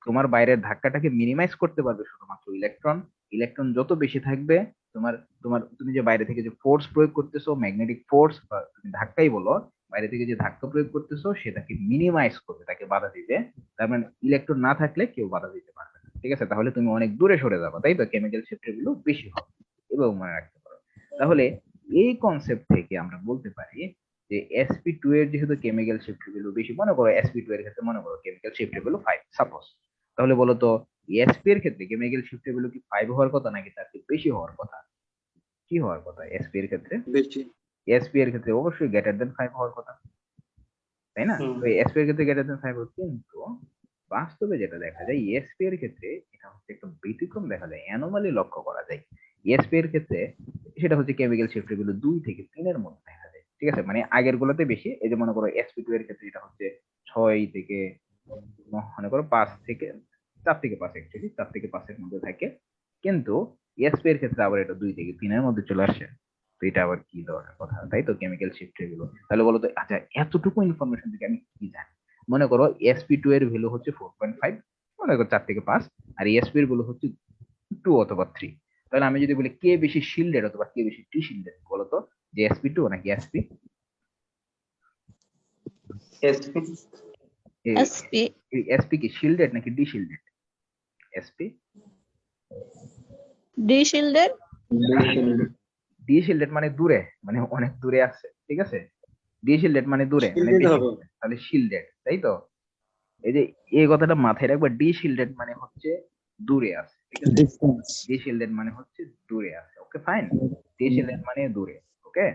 তোমার বাইরের ধাক্কাটাকে মিনিমাইজ করতে পারবে শুধুমাত্র ইলেকট্রন। ইলেকট্রন যত বেশি থাকবে, তোমার তোমার তুমি যে বাইরে থেকে যে ফোর্স প্রয়োগ করতেছো, ম্যাগনেটিক ফোর্স বা তুমি ধাক্কাই বলো, বাইরে থেকে যে ধাক্কা প্রয়োগ করতেছো সেটাকে মিনিমাইজ করবে, তাকে বাধা দিবে। তার মানে ইলেকট্রন না থাকলে কেউ বাধা দিতে পারবে না, ঠিক আছে? তাহলে তুমি অনেক দূরে সরে যাবে, তাই তো, কেমিক্যাল শিফটের গুলো বেশি হবে, এভাবে মনে রাখতে পারো। তাহলে এই কনসেপ্ট থেকে আমরা বলতে পারি যে sp2 এর যেহেতু কেমিক্যাল শিফট ভ্যালু বেশি, মনে করো sp2 এর ক্ষেত্রে মনে করো কেমিক্যাল শিফট ভ্যালু 5 সাপোজ, তাহলে বলো তো sp এর ক্ষেত্রে কেমিক্যাল শিফট ভ্যালু কি 5 হওয়ার কথা নাকি তার চেয়ে বেশি হওয়ার কথা? কি হওয়ার কথা sp এর ক্ষেত্রে? বেশি। sp এর ক্ষেত্রে অবশ্যই গ্রেটার দেন 5 হওয়ার কথা, তাই না? তো sp এর ক্ষেত্রে গ্রেটার দেন 5 হচ্ছে, কিন্তু বাস্তবে যেটা দেখা যায় এসপি এর ক্ষেত্রে এটা হচ্ছে একটা ব্যতিক্রম দেখা যায়, অ্যানোমালি লক্ষ্য করা যায়। এসপি এর ক্ষেত্রে সেটা হচ্ছে কেমিক্যাল শিফট গুলো 2 থেকে 3-এর মধ্যে দেখা যায়, ঠিক আছে, মানে আগের গুলোতে বেশি। এই যে মনে করো sp2 এর ক্ষেত্রে এটা হচ্ছে 6 থেকে মনে করো 5 থেকে 4 থেকে 5, অ্যাকচুয়ালি 4 থেকে 5-এর মধ্যে থাকে। কিন্তু এসপি এর ক্ষেত্রে আবার এটা 2 থেকে 3-এর মধ্যে চলে আসে। তো এটা আবার কি ধরনের কথা, তাই তো? কেমিক্যাল শিফট গুলো তাহলে বলো তো, আচ্ছা এতটুকু ইনফরমেশন থেকে আমি কি জানি? মনে করো sp2 এর ভ্যালু হচ্ছে 4.5, মনে করো 4 থেকে 5, আর এসপি এর ভ্যালু হচ্ছে 2 অথবা 3। তাহলে আমি যদি বলি কে বেশি শিল্ডেড অথবা কে বেশি ডি শিল্ডেড, বলতো যে sp2 নাকি এসপি? এসপি। এসপি। এসপি কি শিল্ডেড নাকি D shielded? SP D shielded. D shielded মানে দূরে, মানে অনেক দূরে আছে, ঠিক আছে। ডি শিল্ডেড মানে দূরে, মানে শিল্ডেড বেশি হবে। দূরে, তাহলে শিল্ডেড, তাই তো? এই যে এই কথাটা মাথায় রাখবা, ডি শিল্ডেড মানে হচ্ছে দূরে আছে, ঠিক আছে। ডিফারেন্স। ডি শিল্ডেড মানে হচ্ছে দূরে আছে, ওকে ফাইন। ডি শিল্ডেড মানে দূরে, ওকে।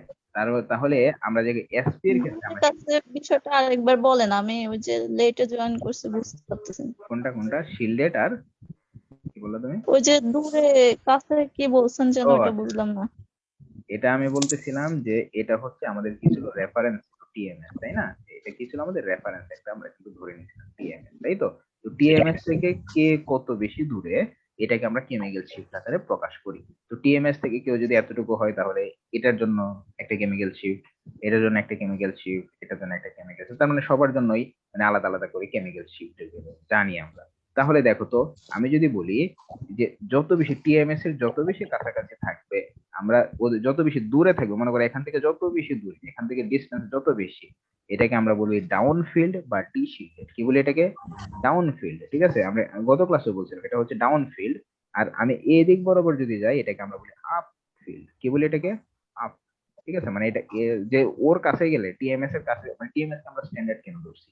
তাহলে আমরা যে এসপি এর ক্ষেত্রে আমার আমরা কাছে বিষয়টা আরেকবার বলেন, আমি ওই যে লেটে জয়েন করছি, বুঝতে পারতেছি না। কোনটা কোনটা শিল্ডেড আর কি বললো তুমি? ওই যে দূরে কাছে কি বলছেন যেন, ও ওটা আচ্ছা, বুঝলাম না। এটা আমি বলতেছিলাম যে এটা হচ্ছে আমাদের কি ছিল, রেফারেন্স টিএমএস, তাই না? এটা কি ছিল আমাদের রেফারেন্স, একটা আমরা কিন্তু ধরে নিয়েছিলাম টিএমএস, তাই তো? তো টিএমএস থেকে কে কত বেশি দূরে, এটাকে আমরা কেমিক্যাল শিফট আকারে প্রকাশ করি। তো টিএমএস থেকে কেউ যদি এতটুকু হয়, তাহলে এটার জন্য একটা কেমিক্যাল শিফট, এটার জন্য একটা কেমিক্যাল শিফট, এটার জন্য একটা কেমিক্যাল শিফট, তার মানে সবার জন্যই মানে আলাদা আলাদা করে কেমিক্যাল শিফট জানি আমরা। তাহলে দেখো তো, আমি যদি বলি যে যত বেশি টিএমএস এর যত বেশি কাছাকাছি থাকবে, আমরা ওদের যত বেশি দূরে থাকবো, মনে করো এখান থেকে যত বেশি দূরে, এখান থেকে ডিস্টেন্স যত বেশি, এটাকে আমরা বলি ডাউন ফিল্ড বা ডি শিল্ডেড। কি বলি এটাকে? ডাউন ফিল্ড, ঠিক আছে। আমরা গত ক্লাসে বলছিলাম এটা হচ্ছে ডাউন ফিল্ড। আর আমি এই দিক বরাবর যদি যাই, এটাকে আমরা বলি আপ ফিল্ড। কি বলি এটাকে? আপ, ঠিক আছে। মানে এটা যে ওর কাছে গেলে, টিএমএস এর কাছে, মানে টিএমএস কে আমরা স্ট্যান্ডার্ড কেন ধরছি?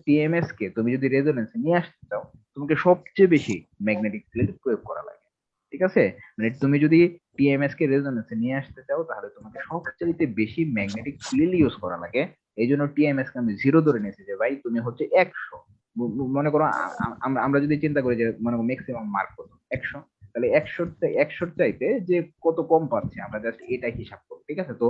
টিএমএস কে তুমি যদি রেজোনেন্সে নিয়ে আসতে চাও, তোমাকে সবচেয়ে বেশি ম্যাগনেটিক ফিল্ড প্রয়োগ করা লাগে, ঠিক আছে। মানে তুমি যদি টিএমএস কে রেজোনেন্সে নিয়ে আসতে চাও, তাহলে তোমাকে সবচেয়ে বেশি ম্যাগনেটিক ফিল্ড ইউজ করা লাগে। এই জন্য টিএমএস কে আমি 0 ধরে নিয়েছি, যে ভাই তুমি হচ্ছে 100। মনে করো আমরা যদি চিন্তা করি যে মনে করো ম্যাক্সিমাম মার্ক কত, 100, তাহলে 100 চাইতে যে কত কম পাচ্ছে, আমরা জাস্ট এটা হিসাব করবো, ঠিক আছে। তো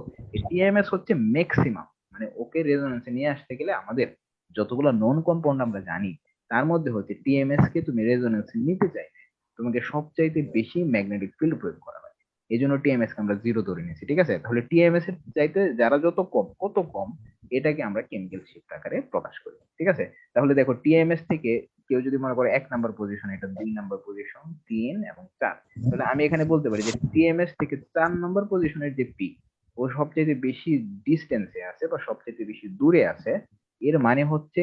টিএমএস হচ্ছে ম্যাক্সিমাম, মানে ওকে রেজোনেন্সে নিয়ে আসতে গেলে আমাদের যতগুলো নন কম্পাউন্ড আমরা জানি, তার মধ্যে হচ্ছে টিএমএস কে তুমি রেজোনেন্সে নিতে চাইলে তোমাকে সবচাইতে বেশি ম্যাগনেটিক ফিল্ড প্রয়োগ করা হয়। এই জন্য টিএমএস কে আমরা 0 ধরে নিয়েছি, ঠিক আছে। তাহলে টিএমএস এর চাইতে যারা যত কম, কত কম, এটাকে আমরা কেমিক্যাল শিফট আকারে প্রকাশ করি, ঠিক আছে। তাহলে দেখো টিএমএস থেকে কেউ যদি মনে করে 1 নাম্বার পজিশন, এটা 2 নাম্বার পজিশন, 3 এবং 4, তাহলে আমি এখানে বলতে পারি যে টিএমএস থেকে 4 নাম্বার পজিশনের যে পি, ও সবচেয়ে বেশি ডিস্টেন্সে আছে বা সবচেয়ে বেশি দূরে আছে। এর মানে হচ্ছে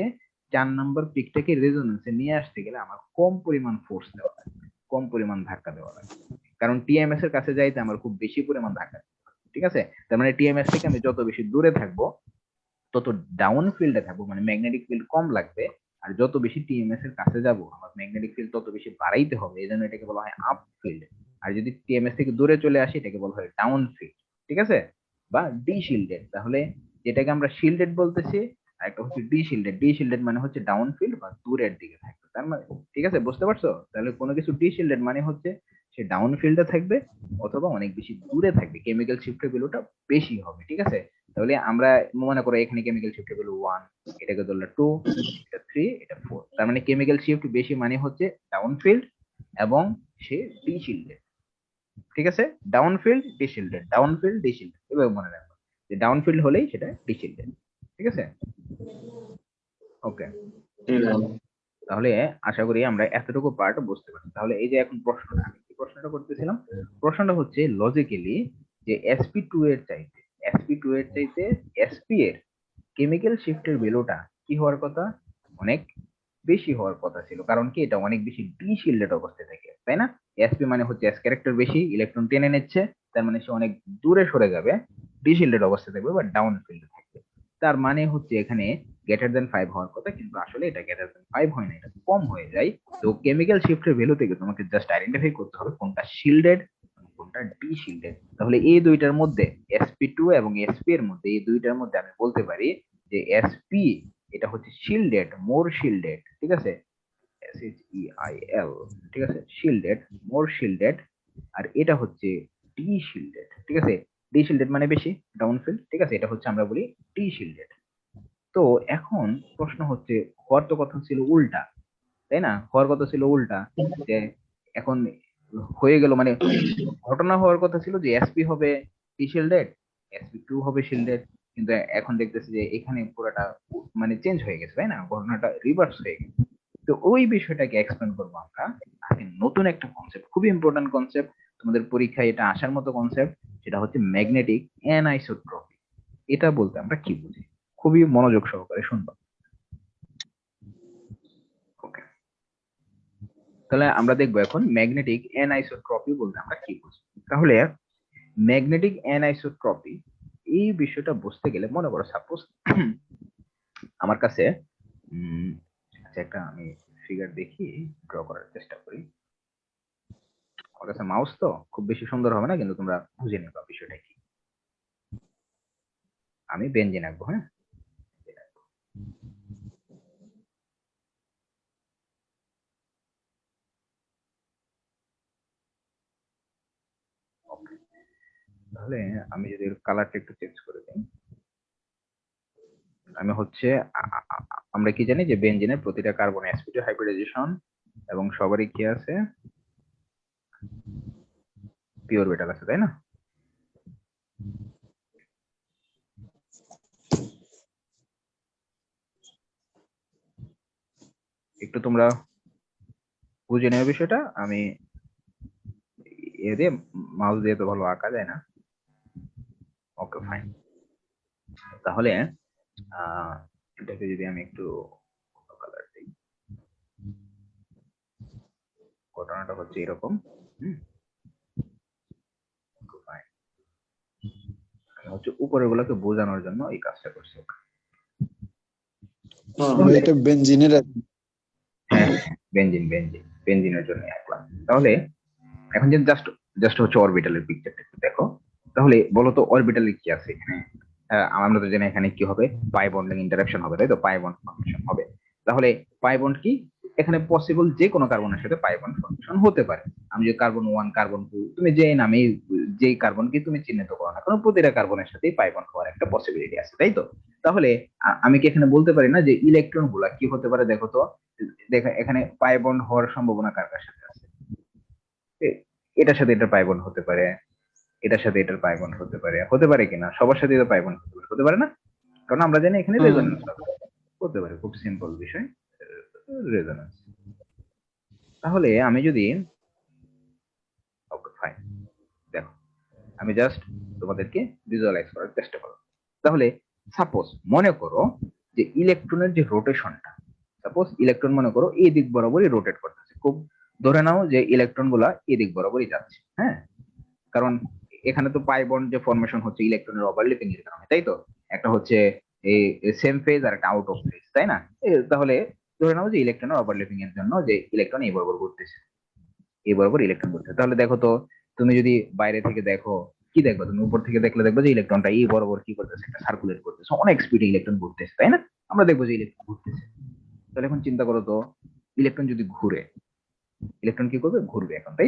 4 নাম্বার পিকটাকে রেজোনেন্সে নিয়ে আসতে গেলে আমার কম পরিমাণ ফোর্স দেওয়া লাগবে, কম পরিমাণ ধাক্কা দেওয়া লাগবে। কারণ টিএমএস এর কাছে যাইতে আমার খুব বেশি পরিমাণ ধাক্কা দিতে হবে, ঠিক আছে। তার মানে টিএমএস থেকে আমি যত বেশি দূরে থাকবো, তত ডাউন ফিল্ডে থাকবো, মানে ম্যাগনেটিক ফিল্ড কম লাগবে। আর যত বেশি টিএমএস এর কাছে যাব, আমার ম্যাগনেটিক ফিল্ড তত বেশি বাড়াইতে হবে, এই জন্য এটাকে বলা হয় আপ ফিল্ড। আর যদি টিএমএস থেকে দূরে চলে আসি, এটাকে বলা হয় ডাউন ফিল্ড, ঠিক আছে, বা ডি শিল্ডেড। তাহলে যেটাকে আমরা শিল্ডেড বলতেছি, আর একটা হচ্ছে ডি শিল্ডেড। ডি শিল্ডেড মানে হচ্ছে ডাউন ফিল্ড বা দূরের দিকে থাকবে, তার মানে, ঠিক আছে, বুঝতে পারছো? তাহলে কোনো কিছু ডি শিল্ডেড মানে হচ্ছে সে ডাউন ফিল্ডে থাকবে অথবা অনেক বেশি দূরে থাকবে, কেমিক্যাল শিফটের ভ্যালুটা বেশি হবে, ঠিক আছে। তাহলে আমরা মনে করো এখানে কেমিক্যাল শিফট হলো 1, এটাকে ধরলে 2, এটা 3, এটা 4, তার মানে কেমিক্যাল শিফট বেশি মানে হচ্ছে ডাউন ফিল্ড এবং সে ডি শিল্ডেড, ঠিক আছে। Down field D shielded, down field D shielded, এভাবে মনে রাখবো যে ডাউন ফিল্ড হলেই সেটা ডি শিল্ডেড, ঠিক আছে। ওকে, তাহলে আশা করি আমরা এতটুকু পার্ট বুঝতে পারছি। তাহলে এই যে এখন প্রশ্নটা, আমি কি প্রশ্নটা করতেছিলাম, প্রশ্নটা হচ্ছে লজিক্যালি যে sp2 এর চাইতে, sp2 এর চাইতে sp এর কেমিক্যাল শিফটের ভ্যালুটা কি হওয়ার কথা? অনেক বেশি হওয়ার কথা ছিল। কারণ কি, এটা অনেক বেশি ডি শিল্ডেড অবস্থায় থাকে, তাই না? এসপি মানে হচ্ছে এস ক্যারেক্টার বেশি, ইলেকট্রন টেনে নিচ্ছে, তার মানে সে অনেক দূরে সরে যাবে, ডি শিল্ডেড অবস্থায় থাকবে বা ডাউন ফিল্ডে থাকবে। তার মানে হচ্ছে এখানে গ্রেটার দেন 5 হওয়ার কথা, কিন্তু আসলে এটা গ্রেটার দেন 5 হয় না, এটা কম হয়ে যায়। তো কেমিক্যাল শিফটের ভ্যালু থেকে তোমাকে জাস্ট আইডেন্টিফাই করতে হবে কোনটা শিল্ডেড, কোনটা ডি শিল্ডেড। তাহলে এই দুইটার মধ্যে sp2 এবং sp এর মধ্যে, এই দুইটার মধ্যে আমি বলতে পারি যে sp এটা হচ্ছে শিল্ডেড, মোর শিল্ডেড, ঠিক আছে, SHEIL, ঠিক আছে, শিল্ডেড, মোর শিল্ডেড। আর এটা হচ্ছে ডি শিল্ডেড, ঠিক আছে, ডি শিল্ডেড মানে বেশি ডাউনফিল, ঠিক আছে, এটা হচ্ছে আমরা বলি ডি শিল্ডেড। তো এখন প্রশ্ন হচ্ছে, হওয়ার তো কথা ছিল উল্টা, তাই না, হওয়ার কথা ছিল উল্টা, যে এখন হয়ে গেল, মানে ঘটনা হওয়ার কথা ছিল যে এসপি হবে ডি শিল্ডেড, SP2 হবে শিল্ডেড, কিন্তু এখন দেখতেছি যে এখানে পুরোটা মানে চেঞ্জ হয়ে গেছে, তাই না, ঘটনাটা রিভার্স হয়ে গেছে। তো ওই বিষয়টাকে এক্সপ্লেন করবো আমরা আজকে, নতুন একটা কনসেপ্ট, খুবই ইম্পর্টেন্ট কনসেপ্ট, তোমাদের পরীক্ষায় এটা আসার মতো কনসেপ্ট, সেটা হচ্ছে ম্যাগনেটিক অ্যানাইসোট্রপি। এটা বলতে আমরা কি বুঝি, খুবই মনোযোগ সহকারে শুনবা। ওকে, তাহলে আমরা দেখবো এখন ম্যাগনেটিক অ্যানাইসোট্রপি বলতে আমরা কি বুঝি। তাহলে ম্যাগনেটিক অ্যানাইসোট্রপি এই বিষয়টা বুঝতে গেলে, মনে করো সাপোজ আমার কাছে আচ্ছা একটা আমি ফিগার দেখি, ড্র করার চেষ্টা করি। আমার কাছে মাউস তো খুব বেশি সুন্দর হবে না, কিন্তু তোমরা বুঝে নিবা বিষয়টা কি। আমি বেঞ্জিন আঁকবো, হ্যাঁ, Okay. তাহলে আমি যদি কালারটা একটু চেঞ্জ করে দিই, আমি হচ্ছে আমরা কি জানি যে বেঞ্জিনের প্রতিটা কার্বন sp2 হাইব্রিডাইজেশন, এবং সবারই কি আছে, পি অরবিটাল আছে, তাই না? একটু তোমরা বুঝে নেবে বিষয়টা। আমি এ দিয়ে মাউস দিয়ে তো ভালো আঁকা যায় না। ওকে ফাইন, তাহলে এটাকে যদি আমি একটু কালার দিই, ঘটনাটা হচ্ছে এরকম। fine. আমি হচ্ছে উপরের গুলোকে বোঝানোর জন্য এই কাজটা করছি। তাহলে এটা বেনজিনের হ্যাঁ, বেঞ্জিনের জন্য আঁকলাম। তাহলে এখন যে জাস্ট জাস্ট হচ্ছে অরবিটালের পিকচারটা একটু দেখো। তাহলে বলো তো অরবিটালে কি আছে এখানে? আমরা তো জানি এখানে কি হবে, পাই বন্ডিং ইন্টারাকশন হবে, তাই তো, পাই বন্ড ফর্মেশন হবে। তাহলে পাই বন্ড কি, এখানে পসিবল যে কোনো কার্বনের সাথে পাই বন্ড ফর্মেশন হতে পারে। আমি যে কার্বন 1, কার্বন 2, তুমি যে নামে যেই কার্বনকে তুমি চিহ্নিত করো না কেন, প্রতিটা কার্বনের সাথেই পাই বন্ড হওয়ার একটা পসিবিলিটি আছে, তাই তো। তাহলে আমি কি এখানে বলতে পারি না যে ইলেকট্রন গুলা কি হতে পারে, দেখো তো, দেখো এখানে পাই বন্ড হওয়ার সম্ভাবনা কার কার সাথে আছে? এটার সাথে এটার পাই বন্ড হতে পারে, এটার সাথে এটার পাই বন্ড হতে পারে, হতে পারে কিনা, সবার সাথে এটা পাই বন্ড হতে পারে না, কারণ আমরা জানি এখানে রেজোনেন্স হতে পারে, খুব সিম্পল বিষয়, রেজোনেন্স। তাহলে আমি যদি, ওকে ফাইন, দেখো আমি জাস্ট তোমাদেরকে ভিজুয়ালাইজ করার চেষ্টা করো। তাহলে সাপোজ মনে করো যে ইলেকট্রনের যে রোটেশনটা, সাপোজ ইলেকট্রন মনে করো এই দিক বরাবরই রোটেট করতেছে, খুব ধরে নাও যে ইলেকট্রন গুলা এই দিক বরাবরই যাচ্ছে, হ্যাঁ, কারণ এখানে তো পাই বন্ড যে ফরমেশন হচ্ছে ইলেকট্রনের ওভারল্যাপিং এর কারণে, তাই তো, একটা হচ্ছে এই সেম ফেজ আর একটা আউট অফ ফেজ, তাই না? তাহলে ধরে নাও যে ইলেকট্রনের ওভারল্যাপিং এর জন্য যে ইলেকট্রন এই বরাবর ঘুরতেছে, এই বরাবর ইলেকট্রন ঘুরতেছে। তাহলে দেখো তো, তুমি যদি বাইরে থেকে দেখো, কি দেখবে তুমি, উপর থেকে দেখলে দেখবে যে ইলেকট্রনটা এই বরাবর কি করতেছে, একটা সার্কুলেট করতেছে, অনেক স্পিডে ইলেকট্রন ঘুরতেছে, তাই না? আমরা দেখবো যে ইলেকট্রন ঘুরতেছে। তাহলে এখন চিন্তা করো তো, ইলেকট্রন যদি ঘুরে, ইলেকট্রন কি করবে, ঘুরবে এখন, তাই